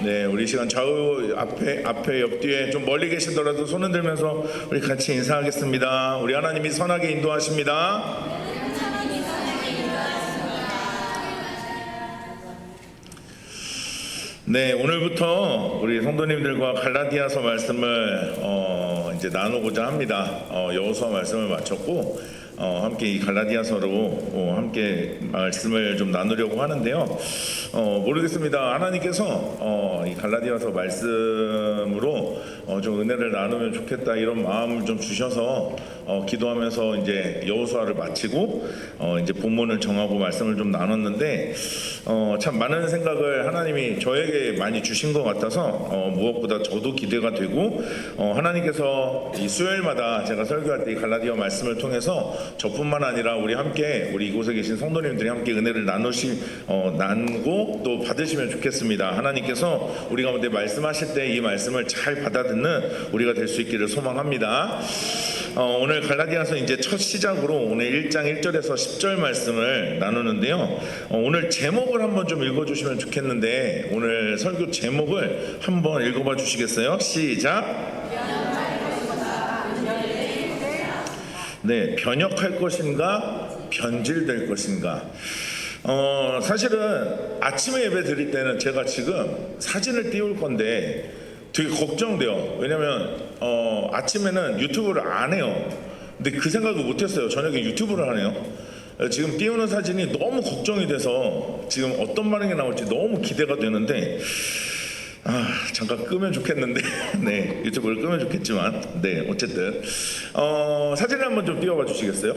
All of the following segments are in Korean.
네, 우리 시간 좌우 앞에 옆뒤에 좀 멀리 계시더라도 손을 들면서 우리 같이 인사하겠습니다. 우리 하나님이 선하게 인도하십니다. 네, 오늘부터 우리 성도님들과 갈라디아서 말씀을 이제 나누고자 합니다. 여호수아 말씀을 마쳤고 함께 이 갈라디아서로 함께 말씀을 좀 나누려고 하는데요. 모르겠습니다. 하나님께서 이 갈라디아서 말씀으로 좀 은혜를 나누면 좋겠다 이런 마음을 좀 주셔서 기도하면서 이제 여호수아를 마치고 이제 본문을 정하고 말씀을 좀 나눴는데 참 많은 생각을 하나님이 저에게 많이 주신 것 같아서 무엇보다 저도 기대가 되고 하나님께서 이 수요일마다 제가 설교할 때 이 갈라디아 말씀을 통해서 저뿐만 아니라 우리 이곳에 계신 성도님들이 함께 은혜를 나누고 또 받으시면 좋겠습니다. 하나님께서 우리 가운데 말씀하실 때 이 말씀을 잘 받아듣는 우리가 될 수 있기를 소망합니다. 오늘 갈라디아서 이제 첫 시작으로 오늘 1장 1절에서 10절 말씀을 나누는데요. 오늘 제목을 한번 좀 읽어주시면 좋겠는데 오늘 설교 제목을 한번 읽어봐 주시겠어요? 시작! 네, 변역할 것인가 변질될 것인가. 사실은 아침에 예배 드릴 때는 제가 지금 사진을 띄울 건데 되게 걱정돼요. 왜냐면 아침에는 유튜브를 안 해요. 근데 그 생각을 못했어요. 저녁에 유튜브를 하네요. 지금 띄우는 사진이 너무 걱정이 돼서 지금 어떤 반응이 나올지 너무 기대가 되는데 잠깐 끄면 좋겠는데 네, 유튜브를 끄면 좋겠지만 네, 어쨌든 사진을 한번 좀 띄워봐 주시겠어요?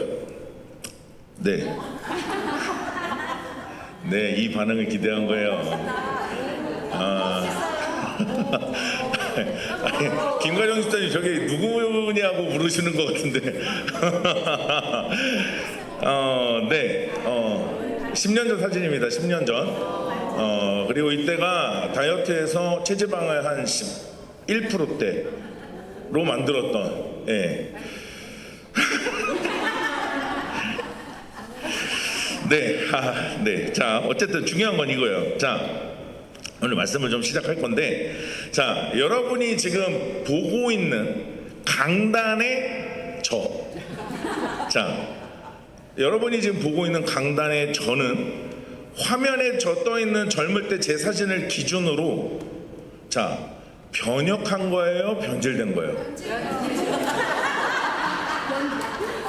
네. 네, 이 반응을 기대한 거예요. 아니, 김가정 집사님 저게 누구냐고 물으시는 것 같은데 네, 10년 전 사진입니다. 10년 전. 그리고 이때가 다이어트에서 체지방을 한 11%대로 만들었던, 예. 네, 네. 자, 어쨌든 중요한 건 이거예요. 자, 오늘 말씀을 좀 시작할 건데, 자, 여러분이 지금 보고 있는 강단의 자, 여러분이 지금 보고 있는 강단의 저는 화면에 저 떠있는 젊을 때 제 사진을 기준으로 자, 변역한 거예요? 변질된 거예요?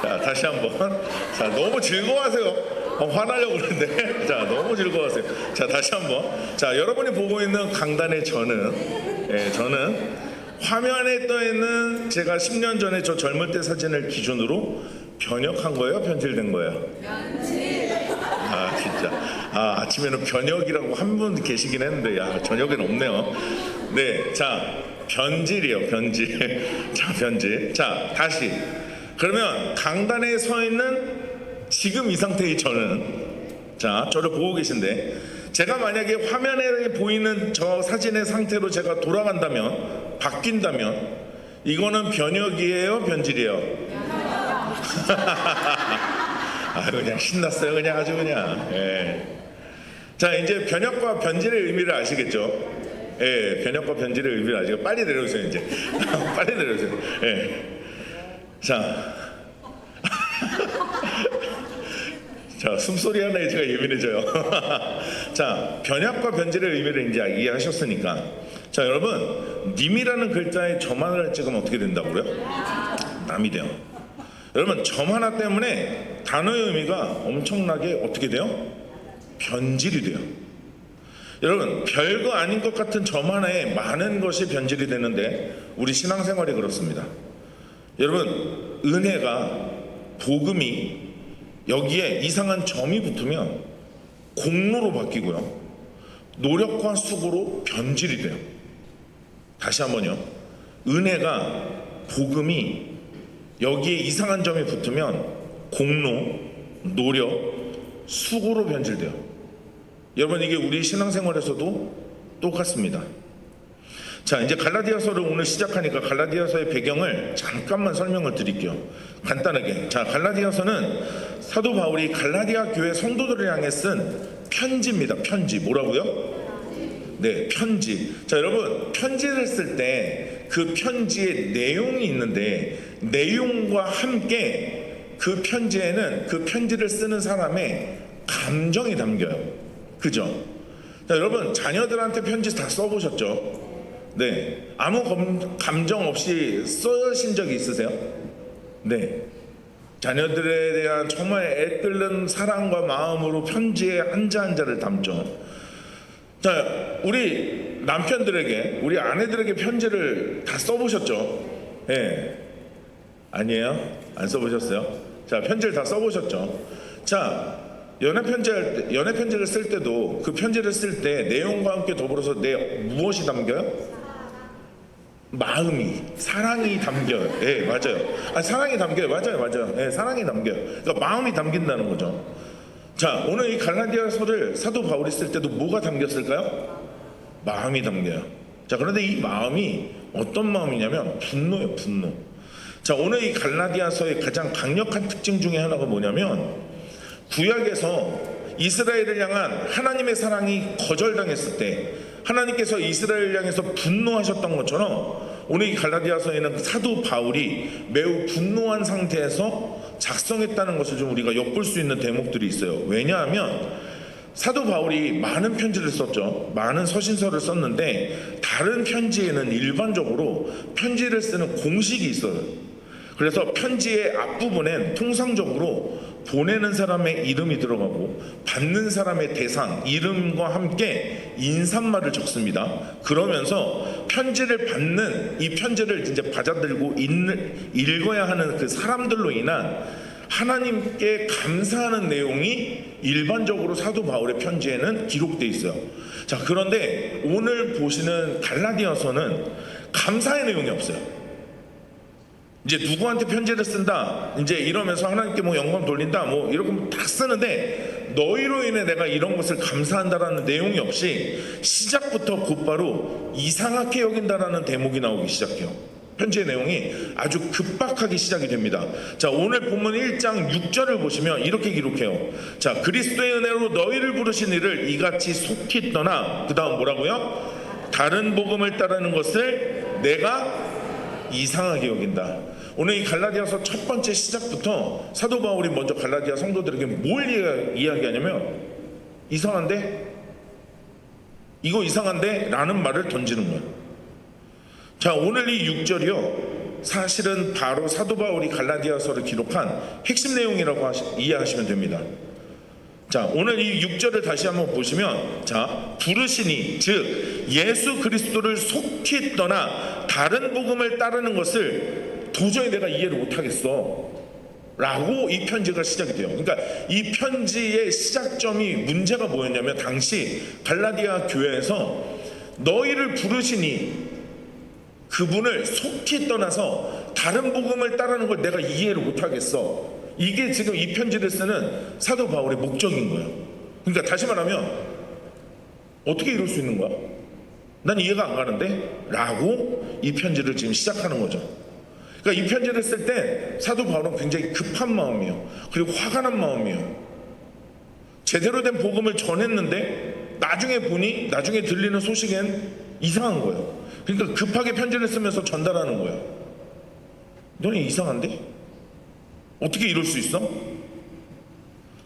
자, 다시 한번. 자, 너무 즐거워하세요. 화나려고 그러는데 자, 너무 즐거워하세요. 자, 다시 한번. 자, 여러분이 보고 있는 강단의 저는 화면에 떠있는 제가 10년 전에 저 젊을 때 사진을 기준으로 변역한 거예요? 변질된 거예요? 변질. 진짜. 아침에는 변역이라고 한 분 계시긴 했는데, 저녁엔 없네요. 네, 자, 변질이요, 변질. 자, 변질. 자, 다시. 그러면 강단에 서 있는 지금 이 상태의 저는, 자, 저를 보고 계신데, 제가 만약에 화면에 보이는 저 사진의 상태로 제가 돌아간다면, 바뀐다면, 이거는 변역이에요, 변질이에요? 그냥 신났어요. 그냥 아주 그냥. 예. 자, 이제 변역과 변질의 의미를 아시겠죠? 예, 변역과 변질의 의미를 아시고 빨리 내려오세요 이제. 빨리 내려오세요. 예. 자, 자, 숨소리 하나에 제가 예민해져요. 자, 변역과 변질의 의미를 이제 이해하셨으니까, 자, 여러분, 님이라는 글자에 점 하나를 찍으면 어떻게 된다고요? 남이 돼요. 여러분, 점 하나 때문에 단어의 의미가 엄청나게 어떻게 돼요? 변질이 돼요. 여러분, 별거 아닌 것 같은 점 하나에 많은 것이 변질이 되는데 우리 신앙생활이 그렇습니다. 여러분, 은혜가, 복음이 여기에 이상한 점이 붙으면 공로로 바뀌고요, 노력과 수고로 변질이 돼요. 다시 한번요. 은혜가, 복음이 여기에 이상한 점이 붙으면 공로, 노력, 수고로 변질돼요. 여러분, 이게 우리 신앙생활에서도 똑같습니다. 자, 이제 갈라디아서를 오늘 시작하니까 갈라디아서의 배경을 잠깐만 설명을 드릴게요. 간단하게. 자, 갈라디아서는 사도 바울이 갈라디아 교회 성도들을 향해 쓴 편지입니다. 편지. 뭐라고요? 네, 편지. 자, 여러분, 편지를 쓸 때 그 편지에 내용이 있는데 내용과 함께 그 편지에는 그 편지를 쓰는 사람의 감정이 담겨요. 그죠? 자, 여러분, 자녀들한테 편지 다 써보셨죠? 네. 아무 감정 없이 쓰신 적이 있으세요? 네. 자녀들에 대한 정말 애끓는 사랑과 마음으로 편지에 한자 한자를 담죠. 자, 우리 남편들에게, 우리 아내들에게 편지를 다 써보셨죠? 예. 아니에요? 안 써보셨어요? 자, 편지를 다 써보셨죠? 자, 연애 편지를 쓸 때도 그 편지를 쓸 때 내용과 함께 더불어서 무엇이 담겨요? 마음이, 사랑이 담겨요. 예, 맞아요. 사랑이 담겨요. 맞아요. 예, 사랑이 담겨요. 그러니까 마음이 담긴다는 거죠. 자, 오늘 이 갈라디아서를 사도 바울이 쓸 때도 뭐가 담겼을까요? 마음이 담겨요. 자, 그런데 이 마음이 어떤 마음이냐면 분노예요, 분노. 자, 오늘 이 갈라디아서의 가장 강력한 특징 중에 하나가 뭐냐면 구약에서 이스라엘을 향한 하나님의 사랑이 거절당했을 때 하나님께서 이스라엘을 향해서 분노하셨던 것처럼 오늘 이 갈라디아서에는 사도 바울이 매우 분노한 상태에서 작성했다는 것을 좀 우리가 엿볼 수 있는 대목들이 있어요. 왜냐하면 사도 바울이 많은 편지를 썼죠. 많은 서신서를 썼는데 다른 편지에는 일반적으로 편지를 쓰는 공식이 있어요. 그래서 편지의 앞부분엔 통상적으로 보내는 사람의 이름이 들어가고 받는 사람의 대상, 이름과 함께 인사말을 적습니다. 그러면서 편지를 받는 이 편지를 이제 받아들고 읽어야 하는 그 사람들로 인한 하나님께 감사하는 내용이 일반적으로 사도 바울의 편지에는 기록되어 있어요. 자, 그런데 오늘 보시는 갈라디아서는 감사의 내용이 없어요. 이제 누구한테 편지를 쓴다 이제 이러면서 하나님께 뭐 영광 돌린다 뭐 이렇게 다 쓰는데 너희로 인해 내가 이런 것을 감사한다라는 내용이 없이 시작부터 곧바로 이상하게 여긴다라는 대목이 나오기 시작해요. 편지의 내용이 아주 급박하게 시작이 됩니다. 자, 오늘 본문 1장 6절을 보시면 이렇게 기록해요. 자, 그리스도의 은혜로 너희를 부르신 이를 이같이 속히 떠나, 그 다음 뭐라고요? 다른 복음을 따르는 것을 내가 이상하게 여긴다. 오늘 이 갈라디아서 첫 번째 시작부터 사도 바울이 먼저 갈라디아 성도들에게 뭘 이야기하냐면 이상한데? 이거 이상한데? 라는 말을 던지는 거예요. 자, 오늘 이 6절이요 사실은 바로 사도 바울이 갈라디아서를 기록한 핵심 내용이라고 이해하시면 됩니다. 자, 오늘 이 6절을 다시 한번 보시면, 자, 부르시니 즉 예수 그리스도를 속히 떠나 다른 복음을 따르는 것을 도저히 내가 이해를 못하겠어 라고 이 편지가 시작이 돼요. 그러니까 이 편지의 시작점이 문제가 뭐였냐면 당시 갈라디아 교회에서 너희를 부르시니 그분을 속히 떠나서 다른 복음을 따르는 걸 내가 이해를 못하겠어. 이게 지금 이 편지를 쓰는 사도 바울의 목적인 거예요. 그러니까 다시 말하면 어떻게 이럴 수 있는 거야? 난 이해가 안 가는데? 라고 이 편지를 지금 시작하는 거죠. 그러니까 이 편지를 쓸 때 사도 바울은 굉장히 급한 마음이에요. 그리고 화가 난 마음이에요. 제대로 된 복음을 전했는데 나중에 들리는 소식엔 이상한 거예요. 그러니까 급하게 편지를 쓰면서 전달하는 거예요. 너네 이상한데? 어떻게 이럴 수 있어?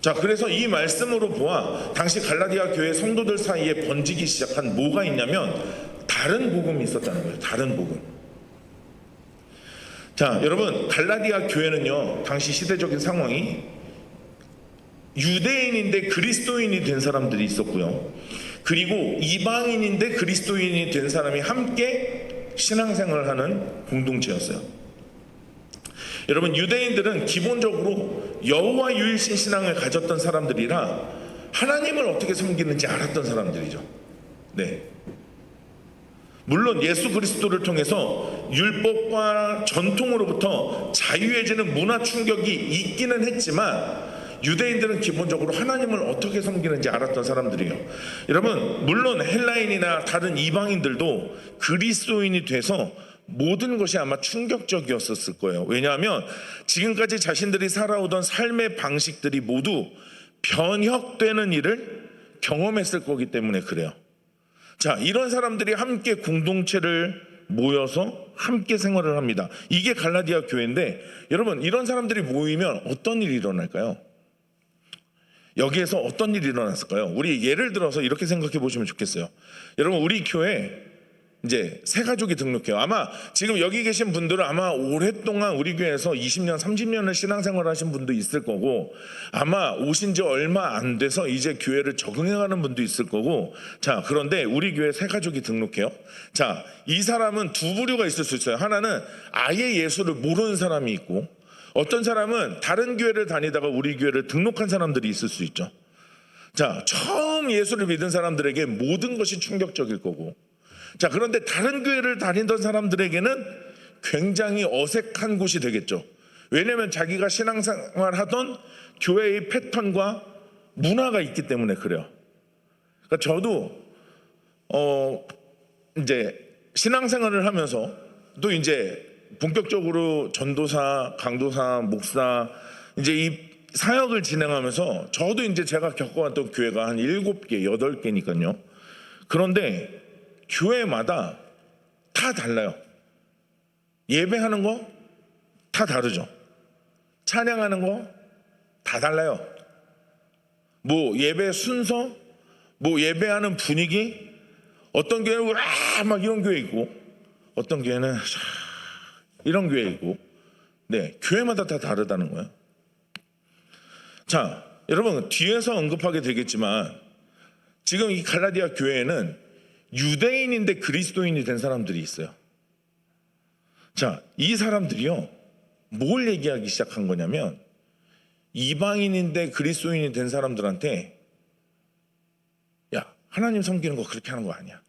자, 그래서 이 말씀으로 보아 당시 갈라디아 교회 성도들 사이에 번지기 시작한 뭐가 있냐면 다른 복음이 있었다는 거예요. 다른 복음. 자, 여러분, 갈라디아 교회는요 당시 시대적인 상황이 유대인인데 그리스도인이 된 사람들이 있었고요, 그리고 이방인인데 그리스도인이 된 사람이 함께 신앙생활을 하는 공동체였어요. 여러분, 유대인들은 기본적으로 여호와 유일신 신앙을 가졌던 사람들이라 하나님을 어떻게 섬기는지 알았던 사람들이죠. 네. 물론 예수 그리스도를 통해서 율법과 전통으로부터 자유해지는 문화 충격이 있기는 했지만 유대인들은 기본적으로 하나님을 어떻게 섬기는지 알았던 사람들이에요. 여러분, 물론 헬라인이나 다른 이방인들도 그리스도인이 돼서 모든 것이 아마 충격적이었을 거예요. 왜냐하면 지금까지 자신들이 살아오던 삶의 방식들이 모두 변혁되는 일을 경험했을 거기 때문에 그래요. 자, 이런 사람들이 함께 공동체를 모여서 함께 생활을 합니다. 이게 갈라디아 교회인데, 여러분, 이런 사람들이 모이면 어떤 일이 일어날까요? 여기에서 어떤 일이 일어났을까요? 우리 예를 들어서 이렇게 생각해 보시면 좋겠어요. 여러분, 우리 교회 이제 새 가족이 등록해요. 아마 지금 여기 계신 분들은 아마 오랫동안 우리 교회에서 20년, 30년을 신앙생활 하신 분도 있을 거고, 아마 오신 지 얼마 안 돼서 이제 교회를 적응해가는 분도 있을 거고. 자, 그런데 우리 교회 새 가족이 등록해요. 자, 이 사람은 두 부류가 있을 수 있어요. 하나는 아예 예수를 모르는 사람이 있고, 어떤 사람은 다른 교회를 다니다가 우리 교회를 등록한 사람들이 있을 수 있죠. 자, 처음 예수를 믿은 사람들에게 모든 것이 충격적일 거고, 자, 그런데 다른 교회를 다니던 사람들에게는 굉장히 어색한 곳이 되겠죠. 왜냐하면 자기가 신앙생활 하던 교회의 패턴과 문화가 있기 때문에 그래요. 그러니까 저도 이제 신앙생활을 하면서 또 이제 본격적으로 전도사, 강도사, 목사 이제 이 사역을 진행하면서 저도 이제 제가 겪어왔던 교회가 한 7개, 8개니까요. 그런데 교회마다 다 달라요. 예배하는 거 다 다르죠. 찬양하는 거 다 달라요. 뭐 예배 순서, 뭐 예배하는 분위기, 어떤 교회는 와 막 이런 교회 있고, 어떤 교회는 이런 교회 있고, 네, 교회마다 다 다르다는 거예요. 자, 여러분, 뒤에서 언급하게 되겠지만 지금 이 갈라디아 교회에는 유대인인데 그리스도인이 된 사람들이 있어요. 자, 이 사람들이요, 뭘 얘기하기 시작한 거냐면, 이방인인데 그리스도인이 된 사람들한테, 야, 하나님 섬기는 거 그렇게 하는 거 아니야.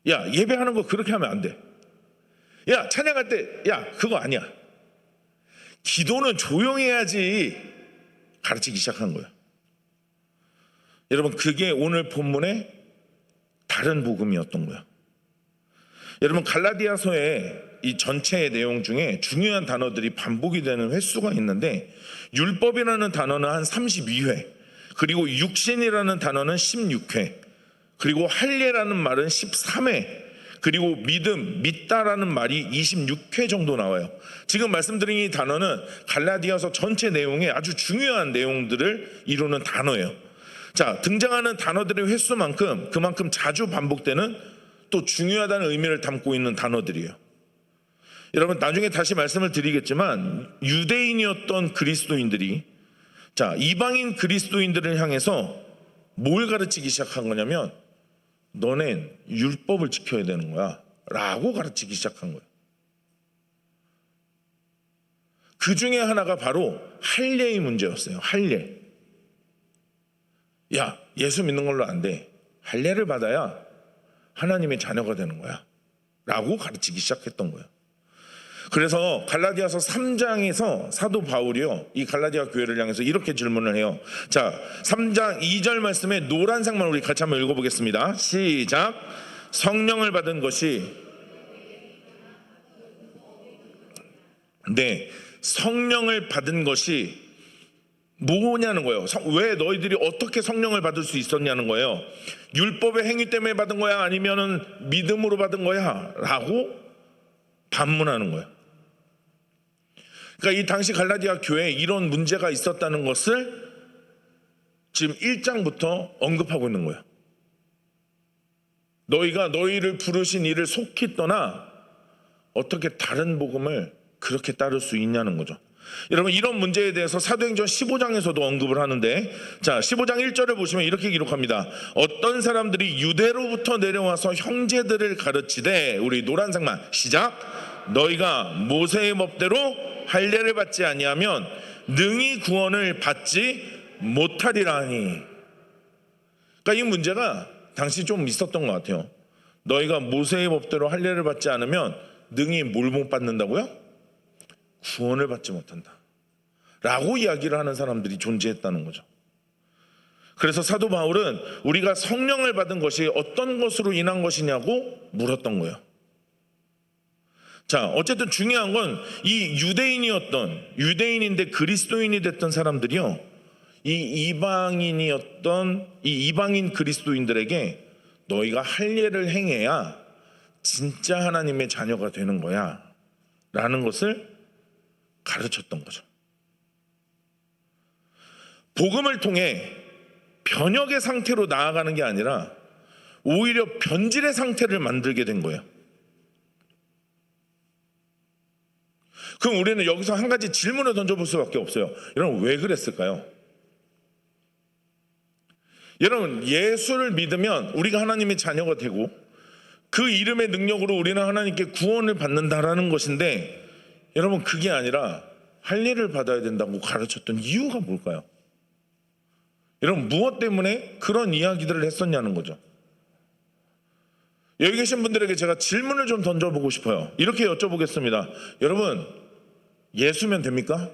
야, 예배하는 거 그렇게 하면 안 돼. 야, 찬양할 때, 야, 그거 아니야. 기도는 조용히 해야지. 가르치기 시작한 거예요. 여러분, 그게 오늘 본문의 다른 복음이었던 거예요. 여러분, 갈라디아서의 이 전체의 내용 중에 중요한 단어들이 반복이 되는 횟수가 있는데, 율법이라는 단어는 한 32회, 그리고 육신이라는 단어는 16회, 그리고 할례라는 말은 13회, 그리고 믿음, 믿다라는 말이 26회 정도 나와요. 지금 말씀드린 이 단어는 갈라디아서 전체 내용에 아주 중요한 내용들을 이루는 단어예요. 자, 등장하는 단어들의 횟수만큼 그만큼 자주 반복되는 또 중요하다는 의미를 담고 있는 단어들이에요. 여러분, 나중에 다시 말씀을 드리겠지만 유대인이었던 그리스도인들이, 자, 이방인 그리스도인들을 향해서 뭘 가르치기 시작한 거냐면, 너넨 율법을 지켜야 되는 거야 라고 가르치기 시작한 거예요. 그 중에 하나가 바로 할례의 문제였어요. 할례. 야, 예수 믿는 걸로 안 돼. 할례를 받아야 하나님의 자녀가 되는 거야 라고 가르치기 시작했던 거예요. 그래서 갈라디아서 3장에서 사도 바울이요, 이 갈라디아 교회를 향해서 이렇게 질문을 해요. 자, 3장 2절 말씀에 노란색만 우리 같이 한번 읽어보겠습니다. 시작. 성령을 받은 것이, 네, 성령을 받은 것이 뭐냐는 거예요. 왜 너희들이 어떻게 성령을 받을 수 있었냐는 거예요. 율법의 행위 때문에 받은 거야, 아니면은 믿음으로 받은 거야? 라고 반문하는 거예요. 그러니까 이 당시 갈라디아 교회에 이런 문제가 있었다는 것을 지금 1장부터 언급하고 있는 거예요. 너희가 너희를 부르신 이를 속히 떠나 어떻게 다른 복음을 그렇게 따를 수 있냐는 거죠. 여러분, 이런 문제에 대해서 사도행전 15장에서도 언급을 하는데, 자, 15장 1절을 보시면 이렇게 기록합니다. 어떤 사람들이 유대로부터 내려와서 형제들을 가르치되, 우리 노란색만 시작. 너희가 모세의 법대로 할례를 받지 아니하면 능히 구원을 받지 못하리라 하니. 그러니까 이 문제가 당시 좀 있었던 것 같아요. 너희가 모세의 법대로 할례를 받지 않으면 능히 뭘 못 받는다고요? 구원을 받지 못한다 라고 이야기를 하는 사람들이 존재했다는 거죠. 그래서 사도 바울은 우리가 성령을 받은 것이 어떤 것으로 인한 것이냐고 물었던 거예요. 자, 어쨌든 중요한 건 이 유대인인데 그리스도인이 됐던 사람들이요, 이 이방인이었던 이 이방인 그리스도인들에게 너희가 할 일을 행해야 진짜 하나님의 자녀가 되는 거야 라는 것을 가르쳤던 거죠. 복음을 통해 변혁의 상태로 나아가는 게 아니라 오히려 변질의 상태를 만들게 된 거예요. 그럼 우리는 여기서 한 가지 질문을 던져볼 수밖에 없어요. 여러분, 왜 그랬을까요? 여러분, 예수를 믿으면 우리가 하나님의 자녀가 되고 그 이름의 능력으로 우리는 하나님께 구원을 받는다라는 것인데, 여러분, 그게 아니라 할례를 받아야 된다고 가르쳤던 이유가 뭘까요? 여러분, 무엇 때문에 그런 이야기들을 했었냐는 거죠. 여기 계신 분들에게 제가 질문을 좀 던져보고 싶어요. 이렇게 여쭤보겠습니다. 여러분, 예수면 됩니까?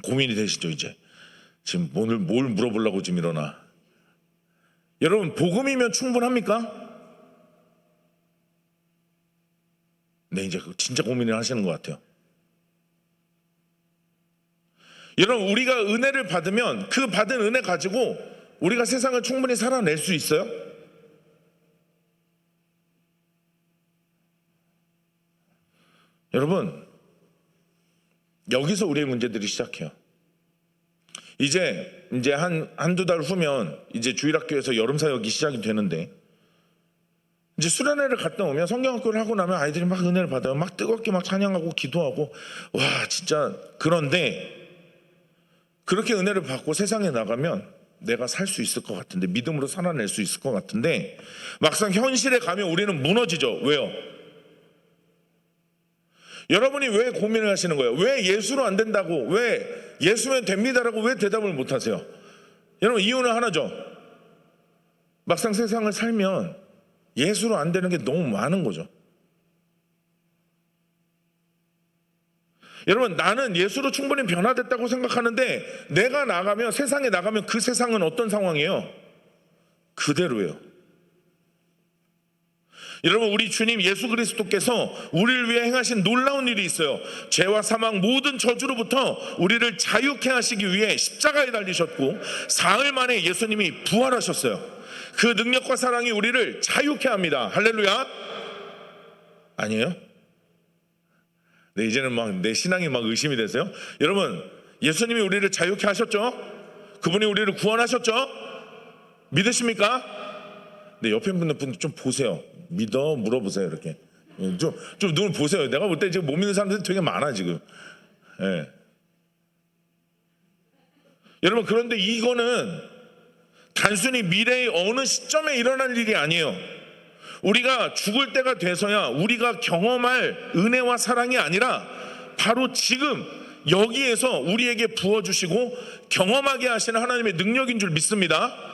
고민이 되시죠, 이제? 지금 뭘 물어보려고 지금 일어나. 여러분, 복음이면 충분합니까? 네, 이제 진짜 고민을 하시는 것 같아요. 여러분, 우리가 은혜를 받으면 그 받은 은혜 가지고 우리가 세상을 충분히 살아낼 수 있어요? 여러분, 여기서 우리의 문제들이 시작해요. 이제 한두 달 후면 이제 주일학교에서 여름 사역이 시작이 되는데, 이제 수련회를 갔다 오면, 성경학교를 하고 나면 아이들이 막 은혜를 받아요. 막 뜨겁게 막 찬양하고 기도하고, 와, 진짜. 그런데 그렇게 은혜를 받고 세상에 나가면 내가 살 수 있을 것 같은데, 믿음으로 살아낼 수 있을 것 같은데, 막상 현실에 가면 우리는 무너지죠. 왜요? 여러분이 왜 고민을 하시는 거예요? 왜 예수로 안 된다고, 왜 예수면 됩니다라고 왜 대답을 못 하세요? 여러분, 이유는 하나죠. 막상 세상을 살면 예수로 안 되는 게 너무 많은 거죠. 여러분, 나는 예수로 충분히 변화됐다고 생각하는데, 내가 나가면, 세상에 나가면 그 세상은 어떤 상황이에요? 그대로예요. 여러분, 우리 주님 예수 그리스도께서 우리를 위해 행하신 놀라운 일이 있어요. 죄와 사망 모든 저주로부터 우리를 자유케 하시기 위해 십자가에 달리셨고, 사흘 만에 예수님이 부활하셨어요. 그 능력과 사랑이 우리를 자유케 합니다. 할렐루야. 아니에요? 네, 이제는 막 내 신앙이 막 의심이 되세요? 여러분, 예수님이 우리를 자유케 하셨죠? 그분이 우리를 구원하셨죠? 믿으십니까? 네, 옆에 분들 좀 보세요. 믿어? 물어보세요. 이렇게 좀 눈을 보세요. 내가 볼 때 지금 못 믿는 사람들이 되게 많아 지금. 네. 여러분, 그런데 이거는 단순히 미래의 어느 시점에 일어날 일이 아니에요. 우리가 죽을 때가 돼서야 우리가 경험할 은혜와 사랑이 아니라 바로 지금 여기에서 우리에게 부어주시고 경험하게 하시는 하나님의 능력인 줄 믿습니다.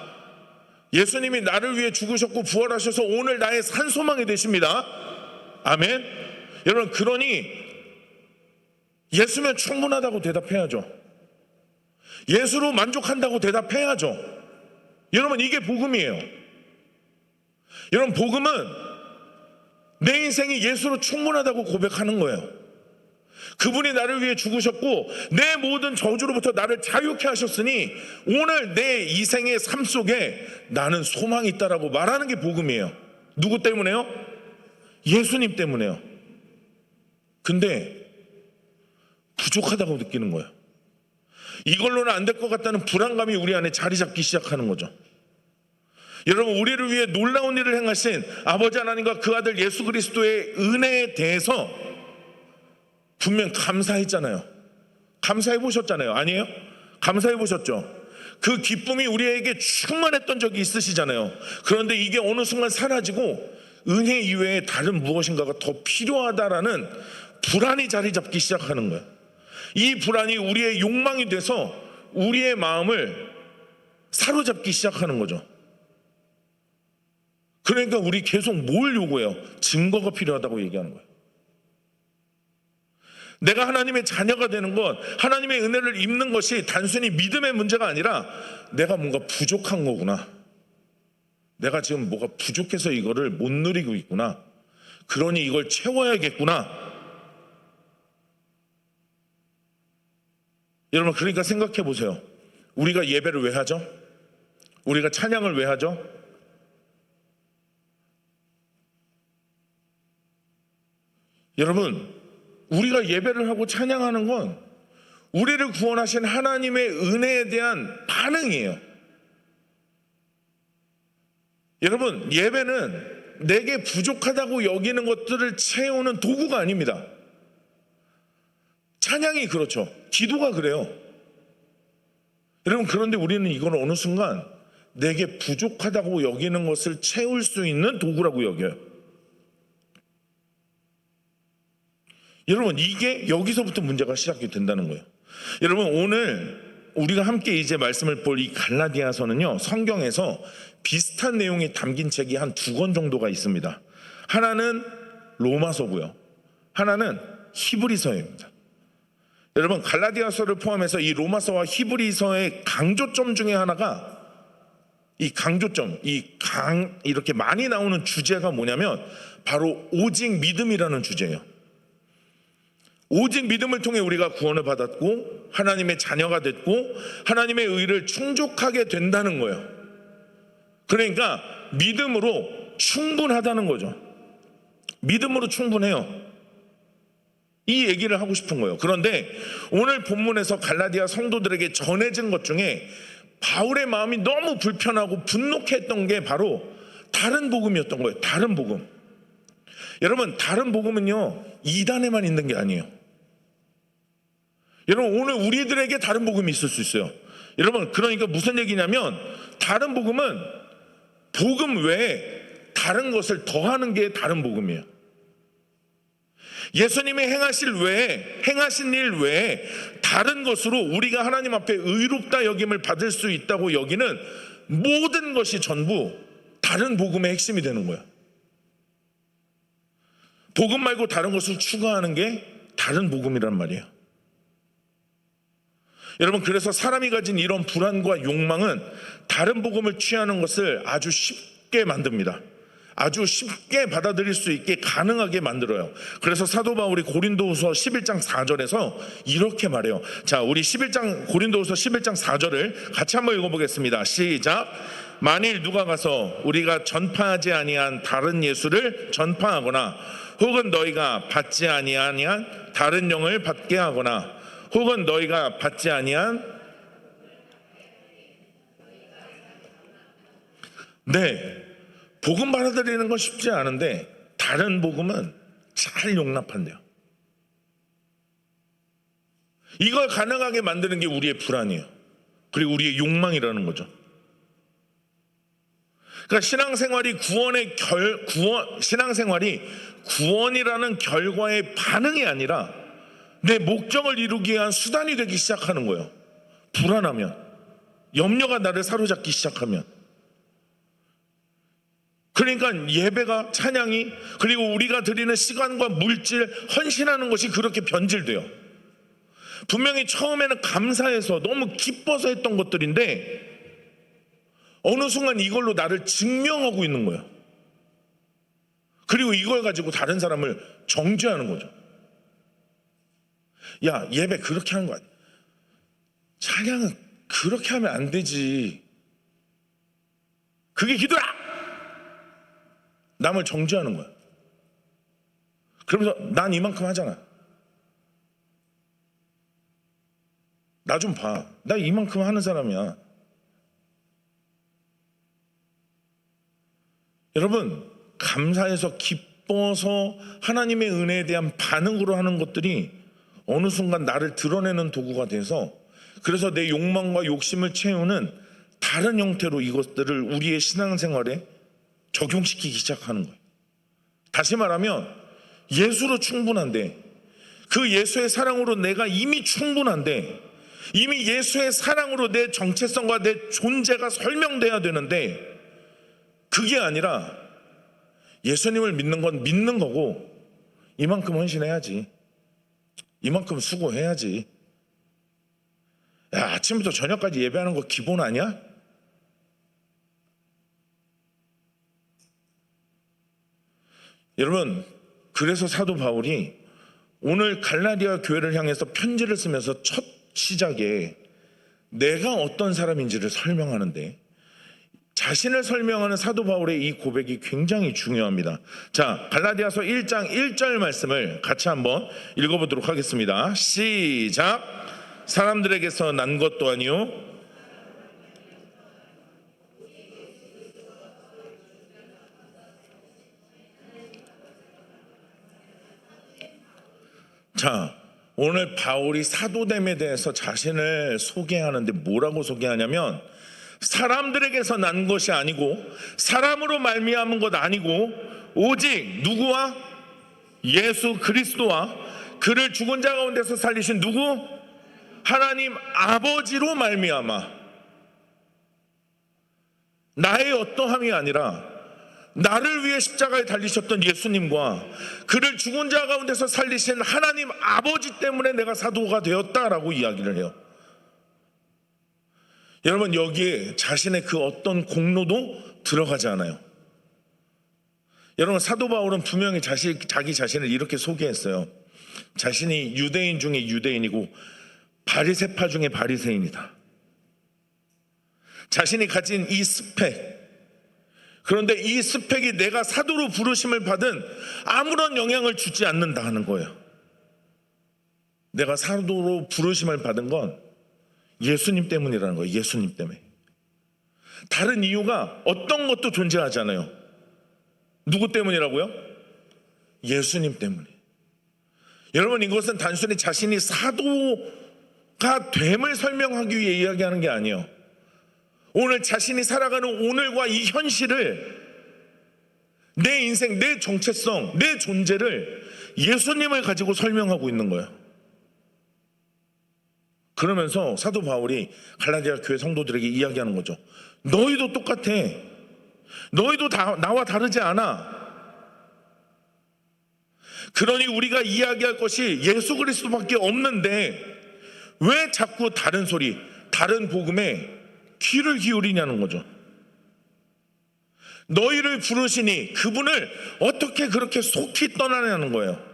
예수님이 나를 위해 죽으셨고 부활하셔서 오늘 나의 산소망이 되십니다. 아멘. 여러분, 그러니 예수면 충분하다고 대답해야죠. 예수로 만족한다고 대답해야죠. 여러분, 이게 복음이에요. 여러분, 복음은 내 인생이 예수로 충분하다고 고백하는 거예요. 그분이 나를 위해 죽으셨고 내 모든 저주로부터 나를 자유케 하셨으니 오늘 내 이생의 삶 속에 나는 소망이 있다라고 말하는 게 복음이에요. 누구 때문에요? 예수님 때문에요. 근데 부족하다고 느끼는 거예요. 이걸로는 안 될 것 같다는 불안감이 우리 안에 자리 잡기 시작하는 거죠. 여러분, 우리를 위해 놀라운 일을 행하신 아버지 하나님과 그 아들 예수 그리스도의 은혜에 대해서 분명 감사했잖아요. 감사해 보셨잖아요. 아니에요? 감사해 보셨죠? 그 기쁨이 우리에게 충만했던 적이 있으시잖아요. 그런데 이게 어느 순간 사라지고 은혜 이외에 다른 무엇인가가 더 필요하다라는 불안이 자리 잡기 시작하는 거예요. 이 불안이 우리의 욕망이 돼서 우리의 마음을 사로잡기 시작하는 거죠. 그러니까 우리 계속 뭘 요구해요? 증거가 필요하다고 얘기하는 거예요. 내가 하나님의 자녀가 되는 것, 하나님의 은혜를 입는 것이 단순히 믿음의 문제가 아니라 내가 뭔가 부족한 거구나. 내가 지금 뭐가 부족해서 이거를 못 누리고 있구나. 그러니 이걸 채워야겠구나. 여러분, 그러니까 생각해 보세요. 우리가 예배를 왜 하죠? 우리가 찬양을 왜 하죠? 여러분, 우리가 예배를 하고 찬양하는 건 우리를 구원하신 하나님의 은혜에 대한 반응이에요. 여러분, 예배는 내게 부족하다고 여기는 것들을 채우는 도구가 아닙니다. 찬양이 그렇죠. 기도가 그래요. 여러분, 그런데 우리는 이걸 어느 순간 내게 부족하다고 여기는 것을 채울 수 있는 도구라고 여겨요. 여러분, 이게 여기서부터 문제가 시작이 된다는 거예요. 여러분, 오늘 우리가 함께 이제 말씀을 볼 이 갈라디아서는요, 성경에서 비슷한 내용이 담긴 책이 한 2권 정도가 있습니다. 하나는 로마서고요, 하나는 히브리서입니다. 여러분, 갈라디아서를 포함해서 이 로마서와 히브리서의 강조점 중에 하나가, 이 강조점, 이렇게 많이 나오는 주제가 뭐냐면 바로 오직 믿음이라는 주제예요. 오직 믿음을 통해 우리가 구원을 받았고 하나님의 자녀가 됐고 하나님의 의를 충족하게 된다는 거예요. 그러니까 믿음으로 충분하다는 거죠. 믿음으로 충분해요. 이 얘기를 하고 싶은 거예요. 그런데 오늘 본문에서 갈라디아 성도들에게 전해진 것 중에 바울의 마음이 너무 불편하고 분노했던 게 바로 다른 복음이었던 거예요. 다른 복음. 여러분, 다른 복음은요, 이단에만 있는 게 아니에요. 여러분, 오늘 우리들에게 다른 복음이 있을 수 있어요. 여러분, 그러니까 무슨 얘기냐면 다른 복음은 복음 외에 다른 것을 더하는 게 다른 복음이에요. 예수님이 행하신 일 외에 다른 것으로 우리가 하나님 앞에 의롭다 여김을 받을 수 있다고 여기는 모든 것이 전부 다른 복음의 핵심이 되는 거예요. 복음 말고 다른 것을 추가하는 게 다른 복음이란 말이에요. 여러분, 그래서 사람이 가진 이런 불안과 욕망은 다른 복음을 취하는 것을 아주 쉽게 만듭니다. 아주 쉽게 받아들일 수 있게 가능하게 만들어요. 그래서 사도 바울이 고린도후서 11장 4절에서 이렇게 말해요. 자, 우리 고린도후서 11장 4절을 같이 한번 읽어보겠습니다. 시작. 만일 누가 가서 우리가 전파하지 아니한 다른 예수를 전파하거나 혹은 너희가 받지 아니한 다른 영을 받게 하거나 혹은 너희가 받지 아니한 복음 받아들이는 건 쉽지 않은데 다른 복음은 잘 용납한대요. 이걸 가능하게 만드는 게 우리의 불안이에요. 그리고 우리의 욕망이라는 거죠. 그러니까 신앙생활이 구원이라는 결과의 반응이 아니라 내 목적을 이루기 위한 수단이 되기 시작하는 거예요. 불안하면, 염려가 나를 사로잡기 시작하면. 그러니까 예배가, 찬양이, 그리고 우리가 드리는 시간과 물질, 헌신하는 것이 그렇게 변질돼요. 분명히 처음에는 감사해서 너무 기뻐서 했던 것들인데 어느 순간 이걸로 나를 증명하고 있는 거예요. 그리고 이걸 가지고 다른 사람을 정죄하는 거죠. 야, 예배 그렇게 하는 거 아니야. 찬양은 그렇게 하면 안 되지. 그게 기도야! 남을 정죄하는 거야. 그러면서 난 이만큼 하잖아. 나 좀 봐. 나 이만큼 하는 사람이야. 여러분, 감사해서 기뻐서 하나님의 은혜에 대한 반응으로 하는 것들이 어느 순간 나를 드러내는 도구가 돼서, 그래서 내 욕망과 욕심을 채우는 다른 형태로 이것들을 우리의 신앙생활에 적용시키기 시작하는 거예요. 다시 말하면 예수로 충분한데, 그 예수의 사랑으로 내가 이미 충분한데, 이미 예수의 사랑으로 내 정체성과 내 존재가 설명돼야 되는데 그게 아니라 예수님을 믿는 건 믿는 거고 이만큼 헌신해야지, 이만큼 수고해야지. 야, 아침부터 저녁까지 예배하는 거 기본 아니야? 여러분, 그래서 사도 바울이 오늘 갈라디아 교회를 향해서 편지를 쓰면서 첫 시작에 내가 어떤 사람인지를 설명하는데, 자신을 설명하는 사도 바울의 이 고백이 굉장히 중요합니다. 자, 갈라디아서 1장 1절 말씀을 같이 한번 읽어보도록 하겠습니다. 시작. 사람들에게서 난 것도 아니요 자, 오늘 바울이 사도됨에 대해서 자신을 소개하는데 뭐라고 소개하냐면, 사람들에게서 난 것이 아니고 사람으로 말미암은 것 아니고 오직 누구와? 예수 그리스도와 그를 죽은 자 가운데서 살리신 누구? 하나님 아버지로 말미암아. 나의 어떠함이 아니라 나를 위해 십자가에 달리셨던 예수님과 그를 죽은 자 가운데서 살리신 하나님 아버지 때문에 내가 사도가 되었다라고 이야기를 해요. 여러분, 여기에 자신의 그 어떤 공로도 들어가지 않아요. 여러분, 사도 바울은 분명히 자기 자신을 이렇게 소개했어요. 자신이 유대인 중에 유대인이고 바리새파 중에 바리새인이다. 자신이 가진 이 스펙, 그런데 이 스펙이 내가 사도로 부르심을 받은 아무런 영향을 주지 않는다 하는 거예요. 내가 사도로 부르심을 받은 건 예수님 때문이라는 거예요. 예수님 때문에. 다른 이유가 어떤 것도 존재하지 않아요. 누구 때문이라고요? 예수님 때문에. 여러분, 이것은 단순히 자신이 사도가 됨을 설명하기 위해 이야기하는 게 아니에요. 오늘 자신이 살아가는 오늘과 이 현실을, 내 인생, 내 정체성, 내 존재를 예수님을 가지고 설명하고 있는 거예요. 그러면서 사도 바울이 갈라디아 교회 성도들에게 이야기하는 거죠. 너희도 똑같아. 너희도 나와 다르지 않아. 그러니 우리가 이야기할 것이 예수 그리스도밖에 없는데 왜 자꾸 다른 소리, 다른 복음에 귀를 기울이냐는 거죠. 너희를 부르시니 그분을 어떻게 그렇게 속히 떠나냐는 거예요.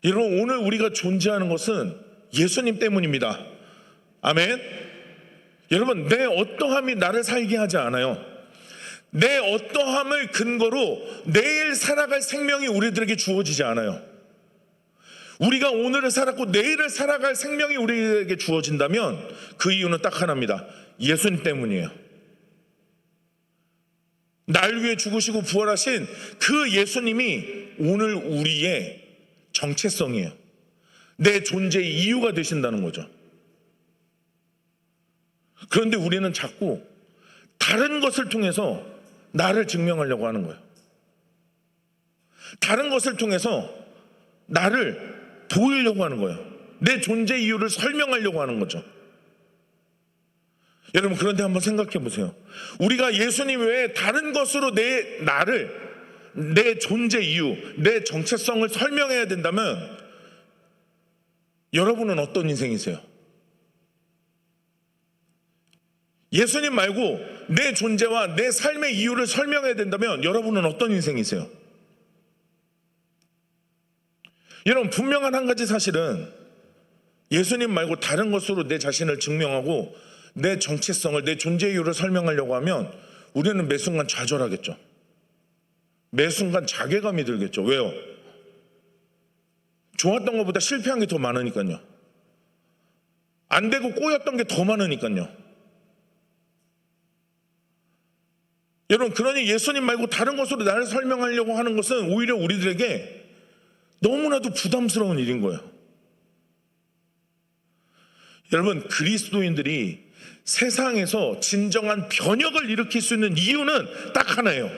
여러분, 오늘 우리가 존재하는 것은 예수님 때문입니다. 아멘. 여러분, 내 어떠함이 나를 살게 하지 않아요. 내 어떠함을 근거로 내일 살아갈 생명이 우리들에게 주어지지 않아요. 우리가 오늘을 살았고 내일을 살아갈 생명이 우리에게 주어진다면 그 이유는 딱 하나입니다. 예수님 때문이에요. 날 위해 죽으시고 부활하신 그 예수님이 오늘 우리의 정체성이에요. 내 존재의 이유가 되신다는 거죠. 그런데 우리는 자꾸 다른 것을 통해서 나를 증명하려고 하는 거예요. 다른 것을 통해서 나를 보이려고 하는 거예요. 내 존재 이유를 설명하려고 하는 거죠. 여러분, 그런데 한번 생각해 보세요. 우리가 예수님 외에 다른 것으로 내 존재 이유, 내 정체성을 설명해야 된다면 여러분은 어떤 인생이세요? 예수님 말고 내 존재와 내 삶의 이유를 설명해야 된다면 여러분은 어떤 인생이세요? 여러분, 분명한 한 가지 사실은 예수님 말고 다른 것으로 내 자신을 증명하고 내 정체성을, 내 존재 이유를 설명하려고 하면 우리는 매 순간 좌절하겠죠. 매 순간 자괴감이 들겠죠. 왜요? 좋았던 것보다 실패한 게 더 많으니까요. 안 되고 꼬였던 게 더 많으니까요. 여러분, 그러니 예수님 말고 다른 것으로 나를 설명하려고 하는 것은 오히려 우리들에게 너무나도 부담스러운 일인 거예요. 여러분, 그리스도인들이 세상에서 진정한 변혁을 일으킬 수 있는 이유는 딱 하나예요.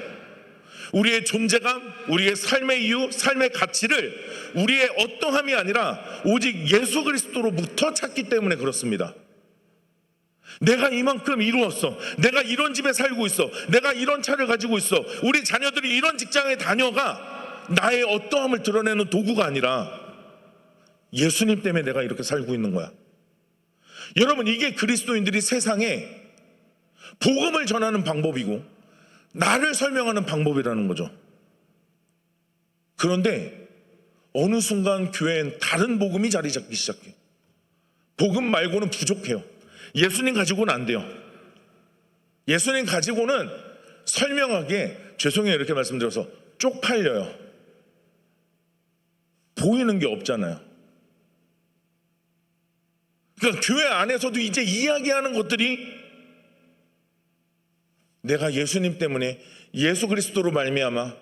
우리의 존재감, 우리의 삶의 이유, 삶의 가치를 우리의 어떠함이 아니라 오직 예수 그리스도로부터 찾기 때문에 그렇습니다. 내가 이만큼 이루었어. 내가 이런 집에 살고 있어. 내가 이런 차를 가지고 있어. 우리 자녀들이 이런 직장에 다녀가 나의 어떠함을 드러내는 도구가 아니라 예수님 때문에 내가 이렇게 살고 있는 거야. 여러분, 이게 그리스도인들이 세상에 복음을 전하는 방법이고 나를 설명하는 방법이라는 거죠. 그런데 어느 순간 교회엔 다른 복음이 자리 잡기 시작해요. 복음 말고는 부족해요. 예수님 가지고는 안 돼요. 예수님 가지고는 설명하기에, 죄송해요 이렇게 말씀드려서, 쪽팔려요. 보이는 게 없잖아요. 그러니까 교회 안에서도 이제 이야기하는 것들이, 내가 예수님 때문에, 예수 그리스도로 말미암아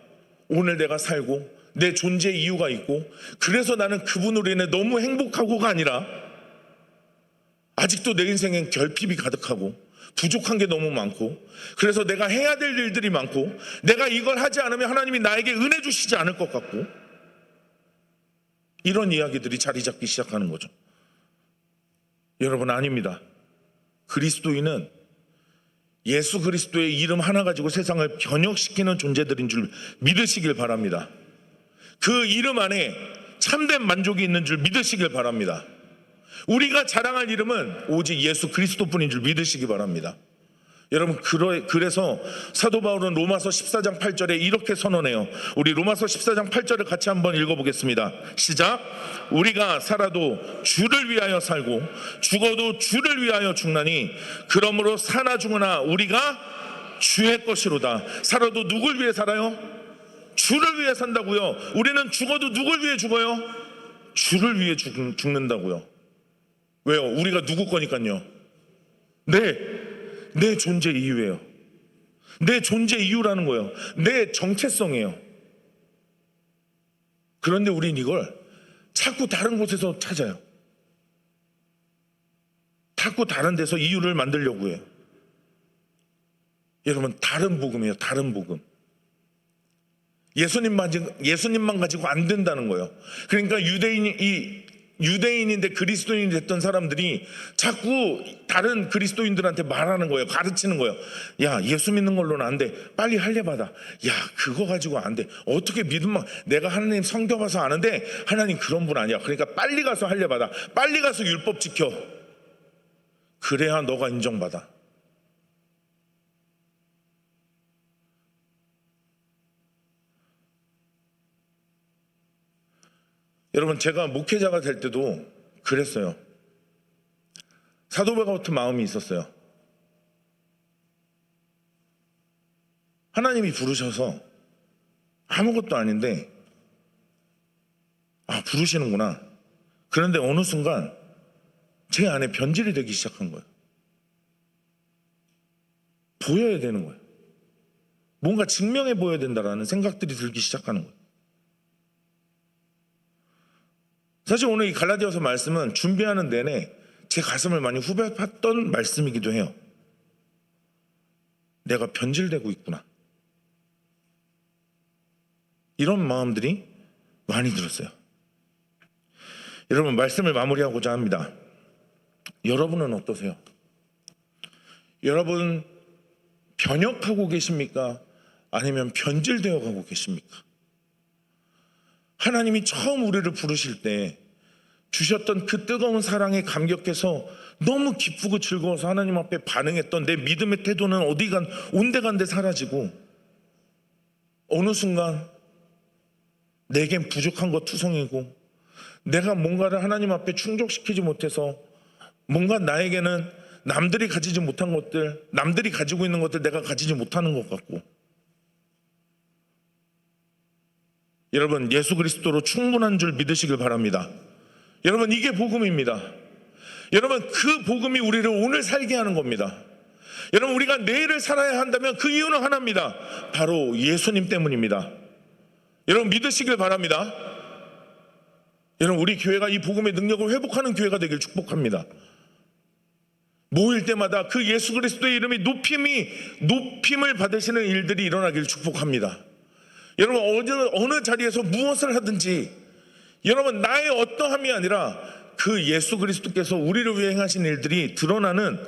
오늘 내가 살고 내 존재 이유가 있고, 그래서 나는 그분으로 인해 너무 행복하고가 아니라 아직도 내 인생엔 결핍이 가득하고 부족한 게 너무 많고, 그래서 내가 해야 될 일들이 많고, 내가 이걸 하지 않으면 하나님이 나에게 은혜 주시지 않을 것 같고, 이런 이야기들이 자리 잡기 시작하는 거죠. 여러분, 아닙니다. 그리스도인은 예수 그리스도의 이름 하나 가지고 세상을 변혁시키는 존재들인 줄 믿으시길 바랍니다. 그 이름 안에 참된 만족이 있는 줄 믿으시길 바랍니다. 우리가 자랑할 이름은 오직 예수 그리스도뿐인 줄 믿으시기 바랍니다. 여러분, 그래서 사도 바울은 로마서 14장 8절에 이렇게 선언해요. 우리 로마서 14장 8절을 같이 한번 읽어보겠습니다. 시작. 우리가 살아도 주를 위하여 살고 죽어도 주를 위하여 죽나니 그러므로 사나 죽으나 우리가 주의 것이로다. 살아도 누굴 위해 살아요? 주를 위해 산다고요. 우리는 죽어도 누굴 위해 죽어요? 주를 위해 죽는다고요. 왜요? 우리가 누구 거니까요. 내 존재 이유예요. 내 존재 이유라는 거예요. 내 정체성이에요. 그런데 우린 이걸 자꾸 다른 곳에서 찾아요. 자꾸 다른 데서 이유를 만들려고 해요. 여러분, 다른 복음이에요. 다른 복음. 예수님만 가지고 안 된다는 거예요. 그러니까 유대인인데 그리스도인이 됐던 사람들이 자꾸 다른 그리스도인들한테 말하는 거예요. 가르치는 거예요. 야, 예수 믿는 걸로는 안 돼. 빨리 할례받아. 야, 그거 가지고 안 돼. 어떻게 믿으면, 내가 하나님 성경 봐서 아는데 하나님 그런 분 아니야. 그러니까 빨리 가서 할례받아. 빨리 가서 율법 지켜. 그래야 너가 인정받아. 여러분, 제가 목회자가 될 때도 그랬어요. 사도바 같은 마음이 있었어요. 하나님이 부르셔서 아무것도 아닌데, 아, 부르시는구나. 그런데 어느 순간 제 안에 변질이 되기 시작한 거예요. 보여야 되는 거예요. 뭔가 증명해 보여야 된다라는 생각들이 들기 시작하는 거예요. 사실 오늘 이 갈라디아서 말씀은 준비하는 내내 제 가슴을 많이 후벼팠던 말씀이기도 해요. 내가 변질되고 있구나. 이런 마음들이 많이 들었어요. 여러분, 말씀을 마무리하고자 합니다. 여러분은 어떠세요? 여러분, 변혁하고 계십니까? 아니면 변질되어 가고 계십니까? 하나님이 처음 우리를 부르실 때 주셨던 그 뜨거운 사랑에 감격해서 너무 기쁘고 즐거워서 하나님 앞에 반응했던 내 믿음의 태도는 온데간데 사라지고, 어느 순간 내겐 부족한 것 투성이고, 내가 뭔가를 하나님 앞에 충족시키지 못해서 뭔가 나에게는 남들이 가지지 못한 것들, 남들이 가지고 있는 것들 내가 가지지 못하는 것 같고, 여러분, 예수 그리스도로 충분한 줄 믿으시길 바랍니다. 여러분, 이게 복음입니다. 여러분, 그 복음이 우리를 오늘 살게 하는 겁니다. 여러분, 우리가 내일을 살아야 한다면 그 이유는 하나입니다. 바로 예수님 때문입니다. 여러분, 믿으시길 바랍니다. 여러분, 우리 교회가 이 복음의 능력을 회복하는 교회가 되길 축복합니다. 모일 때마다 그 예수 그리스도의 이름이 높임을 받으시는 일들이 일어나길 축복합니다. 여러분, 어느 자리에서 무엇을 하든지, 여러분, 나의 어떠함이 아니라 그 예수 그리스도께서 우리를 위해 행하신 일들이 드러나는,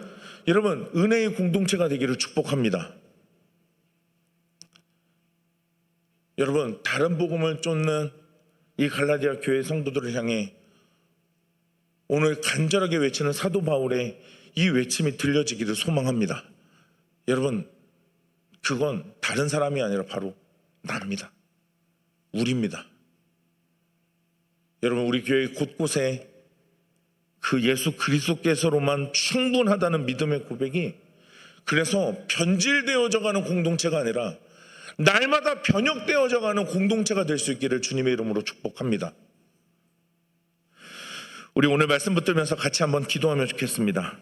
여러분, 은혜의 공동체가 되기를 축복합니다. 여러분, 다른 복음을 쫓는 이 갈라디아 교회 성도들을 향해 오늘 간절하게 외치는 사도 바울의 이 외침이 들려지기를 소망합니다. 여러분, 그건 다른 사람이 아니라 바로 납니다. 우리입니다. 여러분, 우리 교회 곳곳에 그 예수 그리스도께서로만 충분하다는 믿음의 고백이, 그래서 변질되어져 가는 공동체가 아니라 날마다 변혁되어져 가는 공동체가 될 수 있기를 주님의 이름으로 축복합니다. 우리 오늘 말씀 붙들면서 같이 한번 기도하면 좋겠습니다.